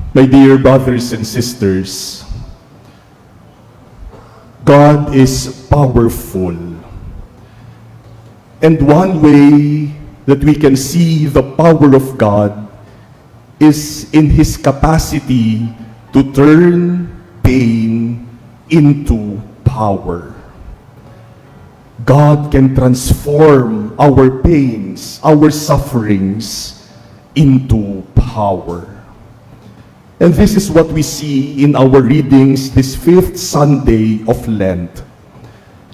My dear brothers and sisters, God is powerful. And one way that we can see the power of God is in His capacity to turn pain into power. God can transform our pains, our sufferings into power. And this is what we see in our readings this fifth Sunday of Lent.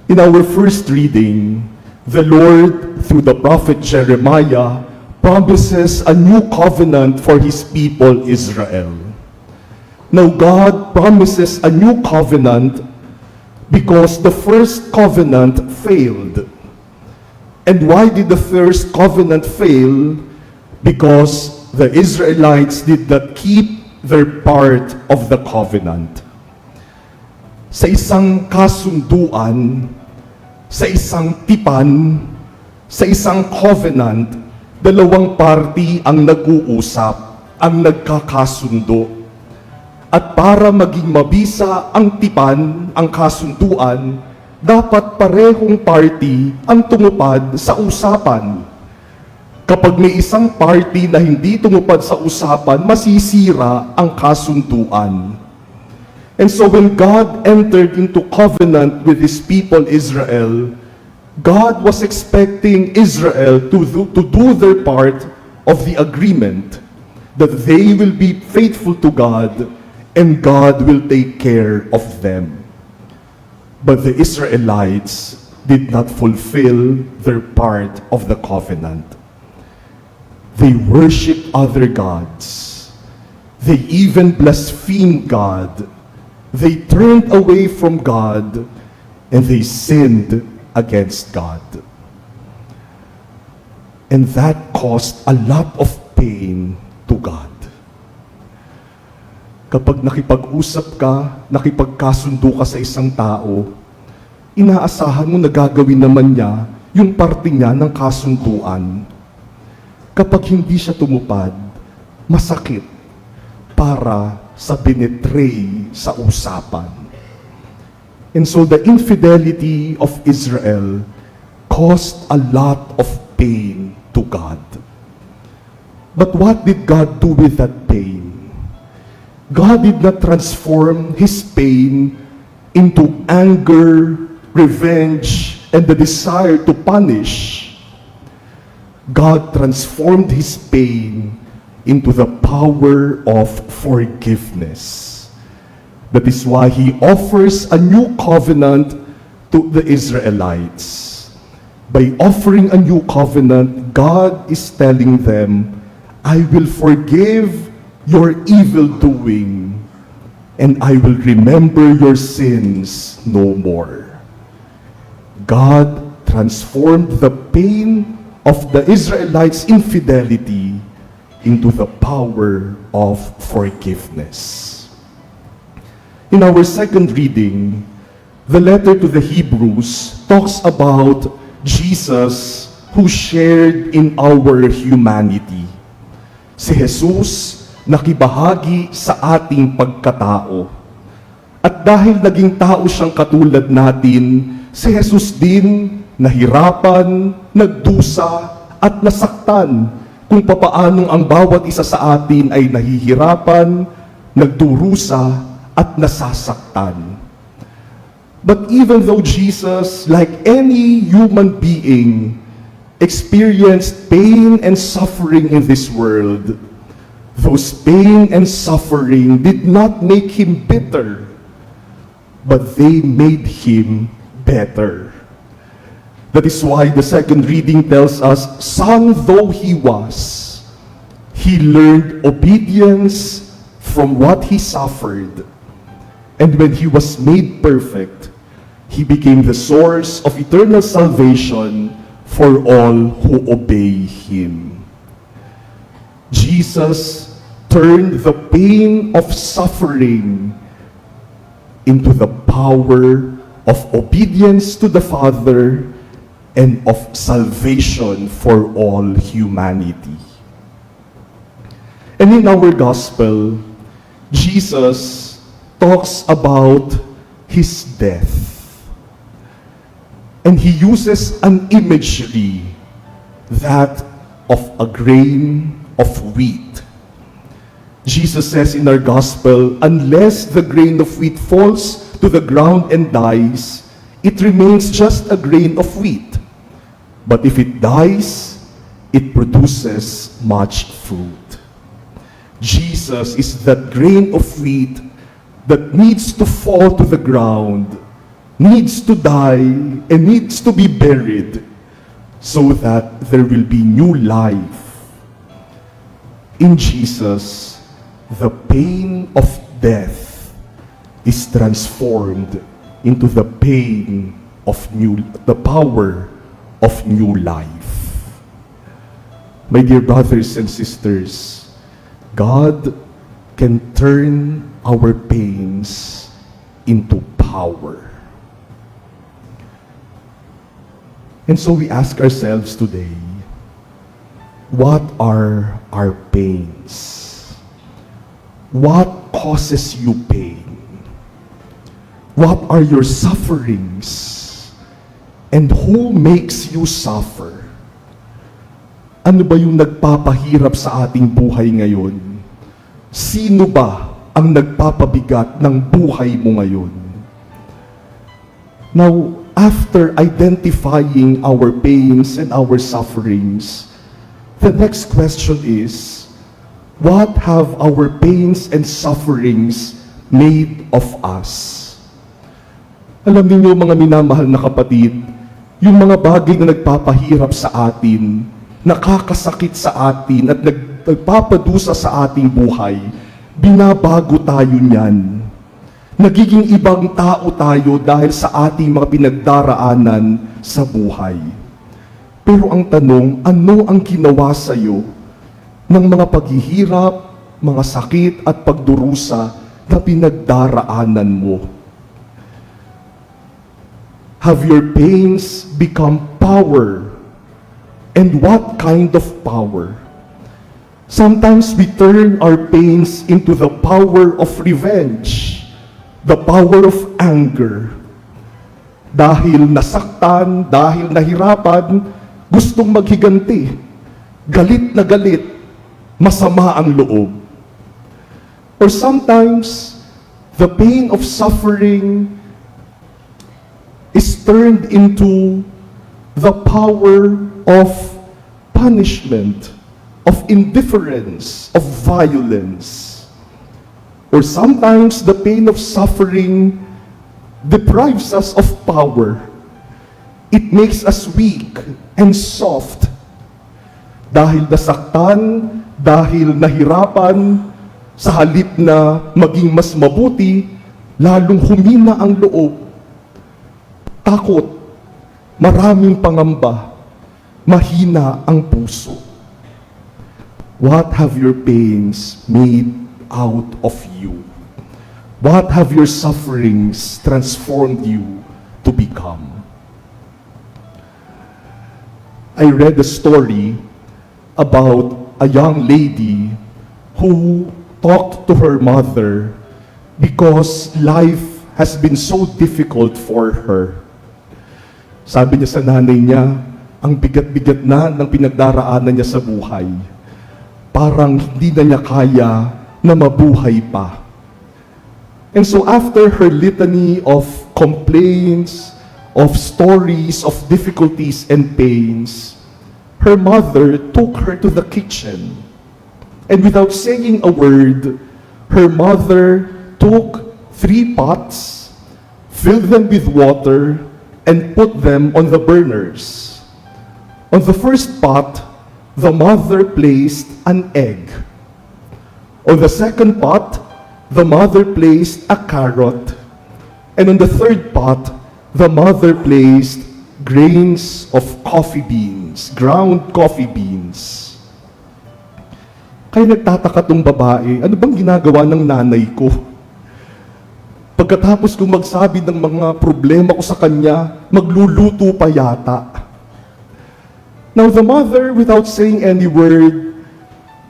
In our first reading, the Lord, through the prophet Jeremiah, promises a new covenant for His people Israel. Now God promises a new covenant because the first covenant failed. And why did the first covenant fail? Because the Israelites did not keep their part of the covenant. Sa isang kasunduan, sa isang tipan, sa isang covenant, dalawang party ang nag-uusap, ang nagkakasundo. At para maging mabisa ang tipan, ang kasunduan, dapat parehong party ang tumupad sa usapan. Kapag may isang party na hindi tumupad sa usapan, masisira ang kasunduan. And so when God entered into covenant with His people Israel, God was expecting Israel to do their part of the agreement, that they will be faithful to God and God will take care of them. But the Israelites did not fulfill their part of the covenant. They worshiped other gods. They even blasphemed God. They turned away from God and they sinned against God. And that caused a lot of pain to God. Kapag nakipag-usap ka, nakipagkasundo ka sa isang tao, inaasahan mo na gagawin naman niya yung parte niya ng kasunduan. Kapag hindi siya tumupad, masakit para sa binetray sa usapan. And so the infidelity of Israel caused a lot of pain to God. But what did God do with that pain? God did not transform His pain into anger, revenge, and the desire to punish. God transformed His pain into the power of forgiveness. That is why He offers a new covenant to the Israelites. By offering a new covenant, God is telling them, I will forgive your evil doing, and I will remember your sins no more. God transformed the pain of the Israelites' infidelity into the power of forgiveness. In our second reading, the letter to the Hebrews talks about Jesus who shared in our humanity. Si Jesus nakibahagi sa ating pagkatao. At dahil naging tao siyang katulad natin, si Jesus din nahirapan, nagdusa, at nasaktan kung papaanong ang bawat isa sa atin ay nahihirapan, nagdurusa, at nasasaktan. But even though Jesus, like any human being, experienced pain and suffering in this world, those pain and suffering did not make Him bitter, but they made Him better. That is why the second reading tells us, son though He was, He learned obedience from what He suffered. And when He was made perfect, He became the source of eternal salvation for all who obey Him. Jesus turned the pain of suffering into the power of obedience to the Father and of salvation for all humanity. And in our gospel, Jesus talks about his death. And he uses an imagery, that of a grain of wheat. Jesus says in our gospel, unless the grain of wheat falls to the ground and dies, it remains just a grain of wheat. But if it dies, it produces much fruit. Jesus is that grain of wheat that needs to fall to the ground, needs to die, and needs to be buried so that there will be new life. In Jesus, the pain of death is transformed into the power of new life. My dear brothers and sisters, God can turn our pains into power. And so we ask ourselves today, what are our pains? What causes you pain? What are your sufferings? And who makes you suffer? Ano ba yung nagpapahirap sa ating buhay ngayon? Sino ba ang nagpapabigat ng buhay mo ngayon? Now, after identifying our pains and our sufferings, the next question is, what have our pains and sufferings made of us? Alam niyo mga minamahal na kapatid, yung mga bagay na nagpapahirap sa atin, nakakasakit sa atin at nagpapadusa sa ating buhay, binabago tayo niyan. Nagiging ibang tao tayo dahil sa ating mga pinagdaraanan sa buhay. Pero ang tanong, ano ang ginawa sa iyo ng mga paghihirap, mga sakit at pagdurusa na pinagdaraanan mo? Have your pains become power? And what kind of power? Sometimes we turn our pains into the power of revenge, the power of anger. Dahil nasaktan, dahil nahirapan, gustong maghiganti. Galit na galit, masama ang loob. Or sometimes, the pain of suffering is turned into the power of punishment, of indifference, of violence. Or sometimes the pain of suffering deprives us of power. It makes us weak and soft. Dahil nasaktan, dahil nahirapan, sa halip na maging mas mabuti, lalong humina ang loob. Takot, maraming pangamba, mahina ang puso. What have your pains made out of you? What have your sufferings transformed you to become? I read a story about a young lady who talked to her mother because life has been so difficult for her. Sabi niya sa nanay niya, ang bigat-bigat na ng pinagdaraanan niya sa buhay. Parang hindi na niya kaya na mabuhay pa. And so after her litany of complaints, of stories, of difficulties and pains, her mother took her to the kitchen. And without saying a word, her mother took 3 pots, filled them with water, and put them on the burners. On the first pot, the mother placed an egg. On the second pot, the mother placed a carrot. And on the third pot, the mother placed grains of coffee beans, ground coffee beans. Kaya nagtataka tong babae, ano bang ginagawa ng nanay ko? Pagkatapos kong magsabi ng mga problema ko sa kanya, magluluto pa yata. Now the mother, without saying any word,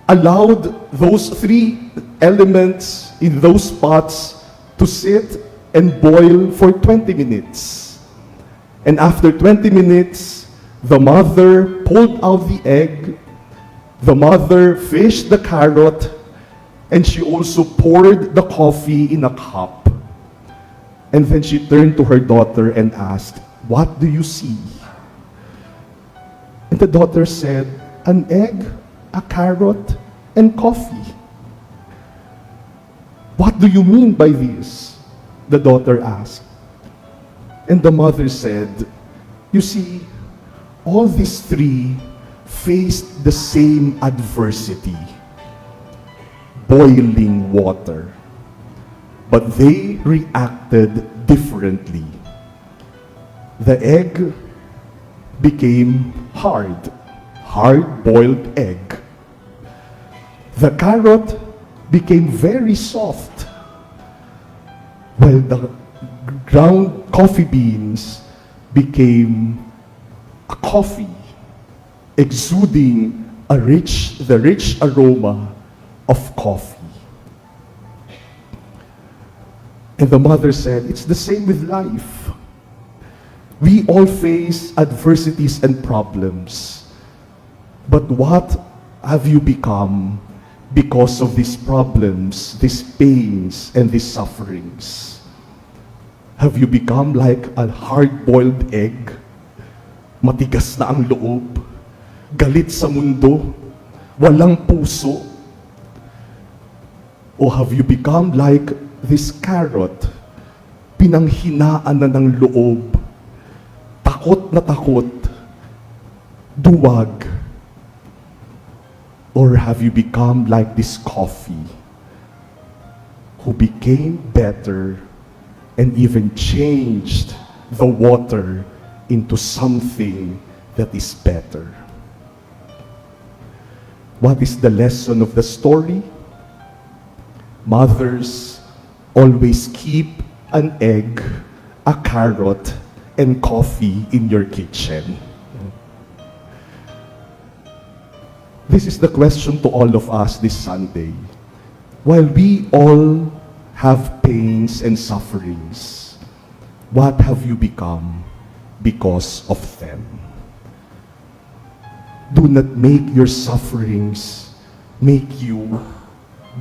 allowed those three elements in those pots to sit and boil for 20 minutes. And after 20 minutes, the mother pulled out the egg, the mother fished the carrot, and she also poured the coffee in a cup. And then she turned to her daughter and asked, "What do you see?" And the daughter said, "An egg, a carrot, and coffee." "What do you mean by this?" the daughter asked. And the mother said, "You see, all these three faced the same adversity, boiling water, but they reacted differently. The egg became hard-boiled egg. The carrot became very soft, while the ground coffee beans became a coffee, exuding the rich aroma of coffee." And the mother said, "It's the same with life. We all face adversities and problems. But what have you become because of these problems, these pains, and these sufferings? Have you become like a hard-boiled egg? Matigas na ang loob, galit sa mundo, walang puso? O have you become like this carrot, pinanghinaan na ng loob, takot na takot, duwag? Or have you become like this coffee, who became better and even changed the water into something that is better?" What is the lesson of the story? Mothers, always keep an egg, a carrot, and coffee in your kitchen. This is the question to all of us this Sunday. While we all have pains and sufferings, what have you become because of them? Do not make your sufferings make you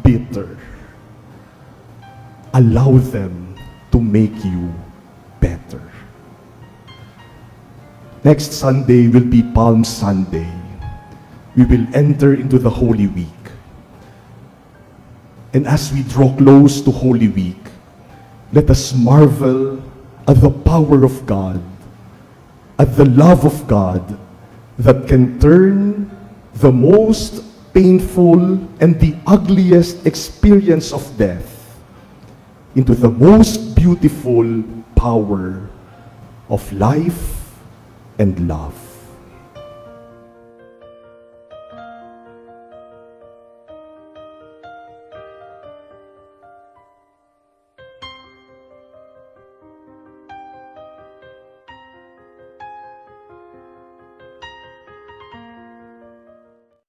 bitter. Allow them to make you better. Next Sunday will be Palm Sunday. We will enter into the Holy Week. And as we draw close to Holy Week, let us marvel at the power of God, at the love of God that can turn the most painful and the ugliest experience of death into the most beautiful power of life and love.